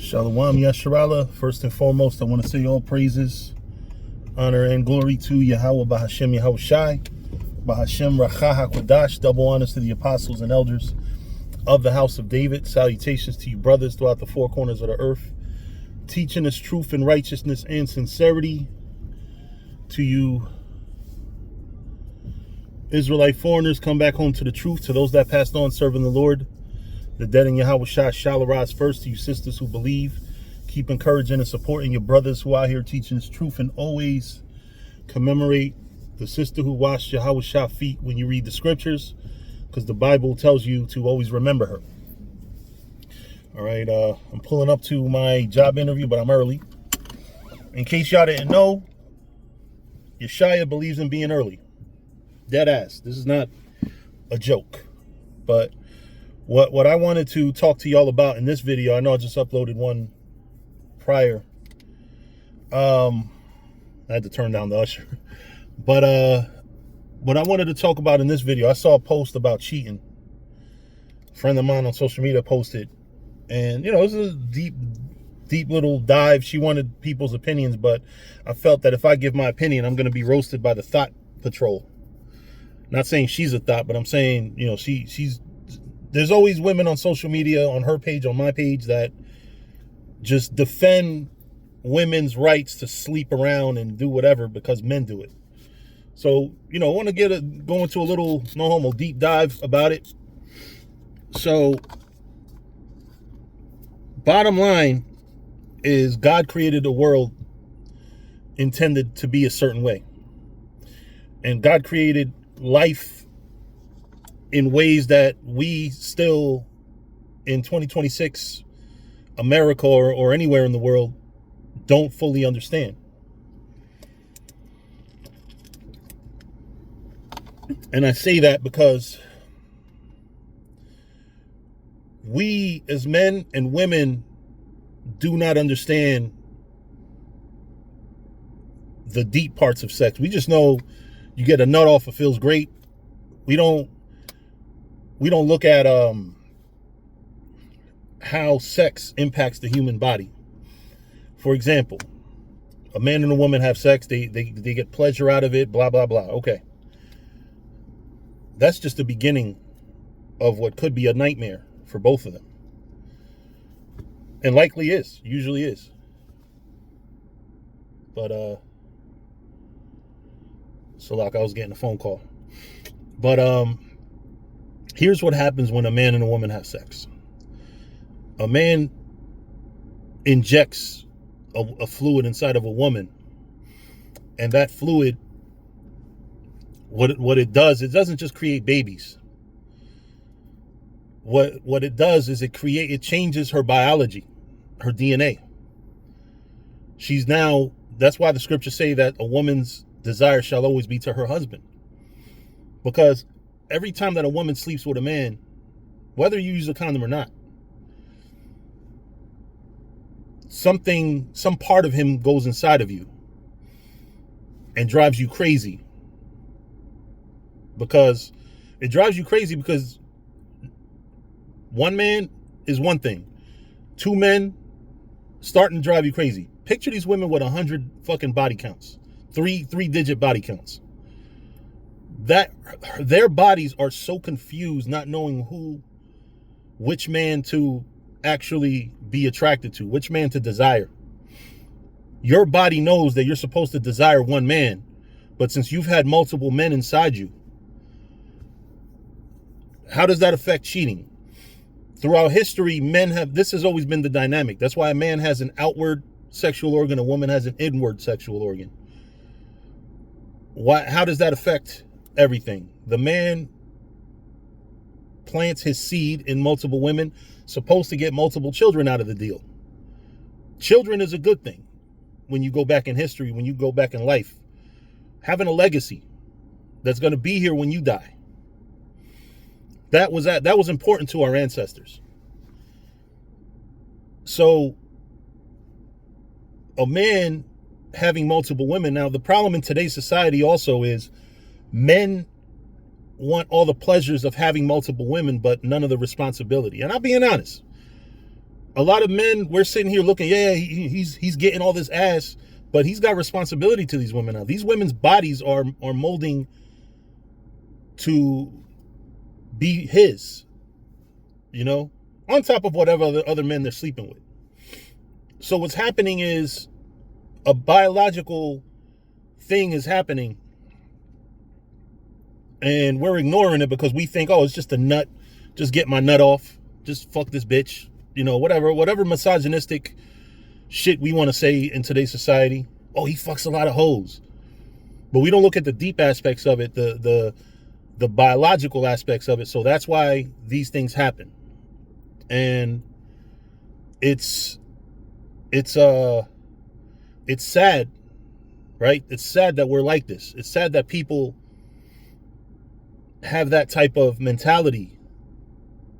Shalom Yasharala. First and foremost, I want to say all praises, honor, and glory to Yahweh Bahashem Yahweh Shai, Bahashem Racha HaKodash. Double honors to the apostles and elders of the house of David. Salutations to you brothers throughout the four corners of the earth, teaching us truth and righteousness and sincerity. To you Israelite foreigners, come back home to the truth. To those that passed on serving the Lord, the dead in Yahweh Shai shall arise first. To you sisters who believe, keep encouraging and supporting your brothers who are out here teaching this truth, and always commemorate the sister who washed Yahweh Shai's feet when you read the scriptures, because the Bible tells you to always remember her. All right, I'm pulling up to my job interview, but I'm early. In case y'all didn't know, Yeshaya believes in being early. Dead ass. This is not a joke. But what I wanted to talk to y'all about in this video, I know I just uploaded one prior. I had to turn down the usher. But what I wanted to talk about in this video, I saw a post about cheating. A friend of mine on social media posted, and you know, this is a deep little dive. She wanted people's opinions, but I felt that if I give my opinion, I'm going to be roasted by the Thought Patrol. Not saying she's a thought, but I'm saying, you know, she's there's always women on social media, on her page, on my page, that just defend women's rights to sleep around and do whatever because men do it. So, you know, I want to go into a little no homo deep dive about it. So, bottom line is, God created a world intended to be a certain way. And God created life in ways that we still, in 2026 America or anywhere in the world, don't fully understand. And I say that because we as men and women do not understand the deep parts of sex. We just know you get a nut off, it feels great. We don't look at how sex impacts the human body. For example, a man and a woman have sex, they get pleasure out of it, blah, blah, blah. Okay. That's just the beginning of what could be a nightmare for both of them. And likely is, usually is. But, so like I was getting a phone call. But here's what happens when a man and a woman have sex. A man injects a fluid inside of a woman, and that fluid, what it does, it doesn't just create babies. What it does is it changes her biology, her DNA. She's now, that's why the scriptures say that a woman's desire shall always be to her husband. Because every time that a woman sleeps with a man, whether you use a condom or not, some part of him goes inside of you and drives you crazy. Because it drives you crazy because one man is one thing. Two men starting to drive you crazy. Picture these women with 100 fucking body counts. Three-digit body counts. That their bodies are so confused, not knowing which man to actually be attracted to, which man to desire. Your body knows that you're supposed to desire one man, but since you've had multiple men inside you, how does that affect cheating? Throughout history, this has always been the dynamic. That's why a man has an outward sexual organ, a woman has an inward sexual organ. How does that affect everything? The man plants his seed in multiple women, supposed to get multiple children out of the deal. Children is a good thing when you go back in history, when you go back in life. Having a legacy that's going to be here when you die. That was important to our ancestors. So a man having multiple women. Now, the problem in today's society also is men want all the pleasures of having multiple women, but none of the responsibility. And I'm being honest. A lot of men, we're sitting here looking, yeah, he's getting all this ass, but he's got responsibility to these women now. These women's bodies are molding to be his, on top of whatever other men they're sleeping with. So what's happening is a biological thing is happening, and we're ignoring it because we think, oh, it's just a nut. Just get my nut off. Just fuck this bitch. Whatever misogynistic shit we want to say in today's society. Oh, he fucks a lot of hoes. But we don't look at the deep aspects of it, the biological aspects of it. So that's why these things happen. And it's sad, right? It's sad that we're like this. It's sad that people have that type of mentality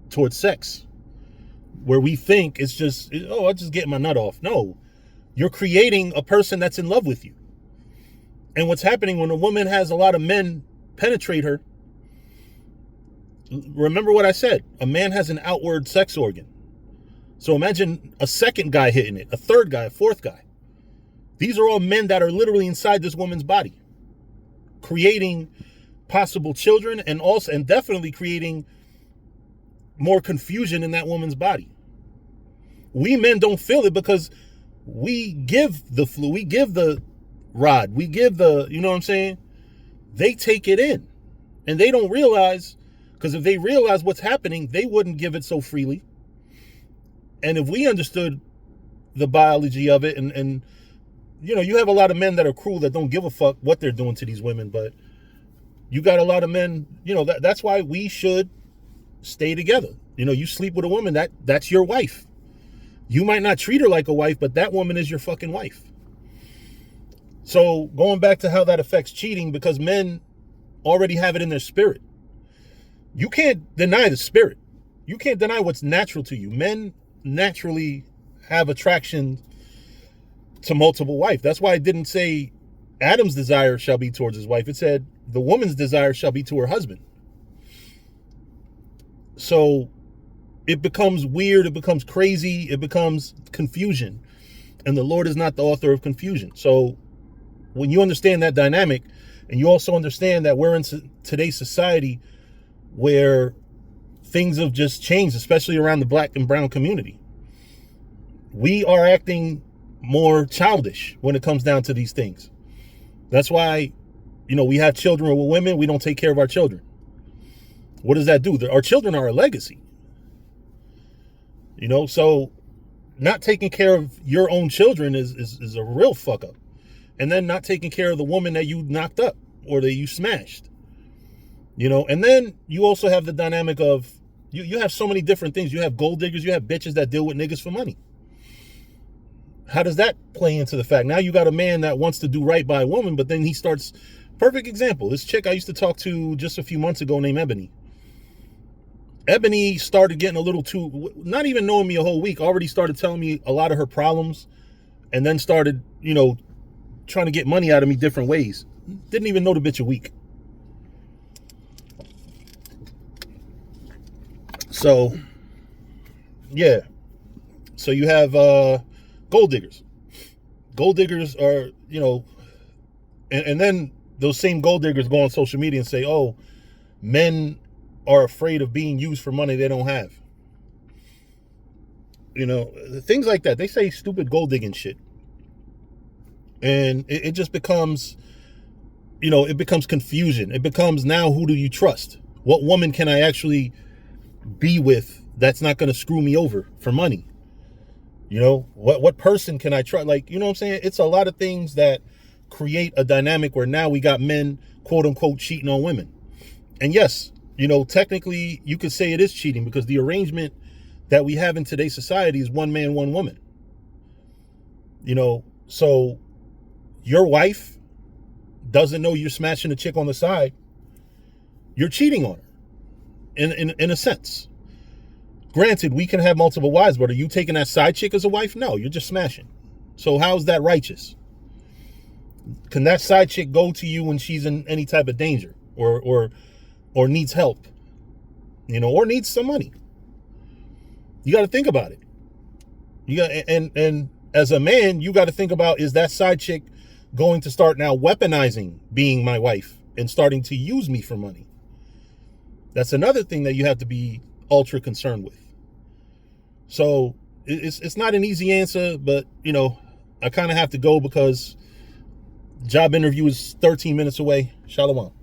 towards sex, where we think it's just, oh, I'll just get my nut off. No, you're creating a person that's in love with you. And what's happening when a woman has a lot of men penetrate her, remember what I said, a man has an outward sex organ. So imagine a second guy hitting it, a third guy, a fourth guy. These are all men that are literally inside this woman's body, creating possible children, and definitely creating more confusion in that woman's body. We men don't feel it because we give the flu, we give the rod, we give the, you know what I'm saying? They take it in, and they don't realize, because if they realize what's happening, they wouldn't give it so freely. And if we understood the biology of it, and you have a lot of men that are cruel, that don't give a fuck what they're doing to these women, but you got a lot of men, that's why we should stay together. You sleep with a woman, that's your wife. You might not treat her like a wife, but that woman is your fucking wife. So going back to how that affects cheating, because men already have it in their spirit. You can't deny the spirit. You can't deny what's natural to you. Men naturally have attraction to multiple wives. That's why it didn't say Adam's desire shall be towards his wife. It said the woman's desire shall be to her husband. So it becomes weird, it becomes crazy, it becomes confusion. And the Lord is not the author of confusion. So when you understand that dynamic, and you also understand that we're in today's society where things have just changed, especially around the black and brown community. We are acting more childish when it comes down to these things. That's why, we have children with women, we don't take care of our children. What does that do? Our children are a legacy. So not taking care of your own children is a real fuck up. And then not taking care of the woman that you knocked up or that you smashed. And then you also have the dynamic of, you have so many different things. You have gold diggers, you have bitches that deal with niggas for money. How does that play into the fact? Now you got a man that wants to do right by a woman, but then he starts, perfect example, this chick I used to talk to just a few months ago named Ebony. Ebony started getting a little too, not even knowing me a whole week, already started telling me a lot of her problems, and then started, trying to get money out of me different ways. Didn't even know the bitch a week. So, yeah. So you have gold diggers. Gold diggers are, and then those same gold diggers go on social media and say, oh, men are afraid of being used for money they don't have. Things like that. They say stupid gold digging shit. And it just becomes, it becomes confusion. It becomes, now who do you trust? What woman can I actually be with that's not going to screw me over for money? What person can I trust? Like, you know what I'm saying? It's a lot of things that create a dynamic where now we got men, quote unquote, cheating on women. And yes, technically you could say it is cheating, because the arrangement that we have in today's society is one man, one woman. So your wife doesn't know you're smashing a chick on the side. You're cheating on her in a sense. Granted, we can have multiple wives, but are you taking that side chick as a wife? No, you're just smashing. So how's that righteous? Can that side chick go to you when she's in any type of danger or needs help, or needs some money? You got to think about it. You got, and as a man, you got to think about, is that side chick going to start now weaponizing being my wife and starting to use me for money? That's another thing that you have to be ultra concerned with. So it's not an easy answer, but you know, I kind of have to go because job interview is 13 minutes away. Shalom.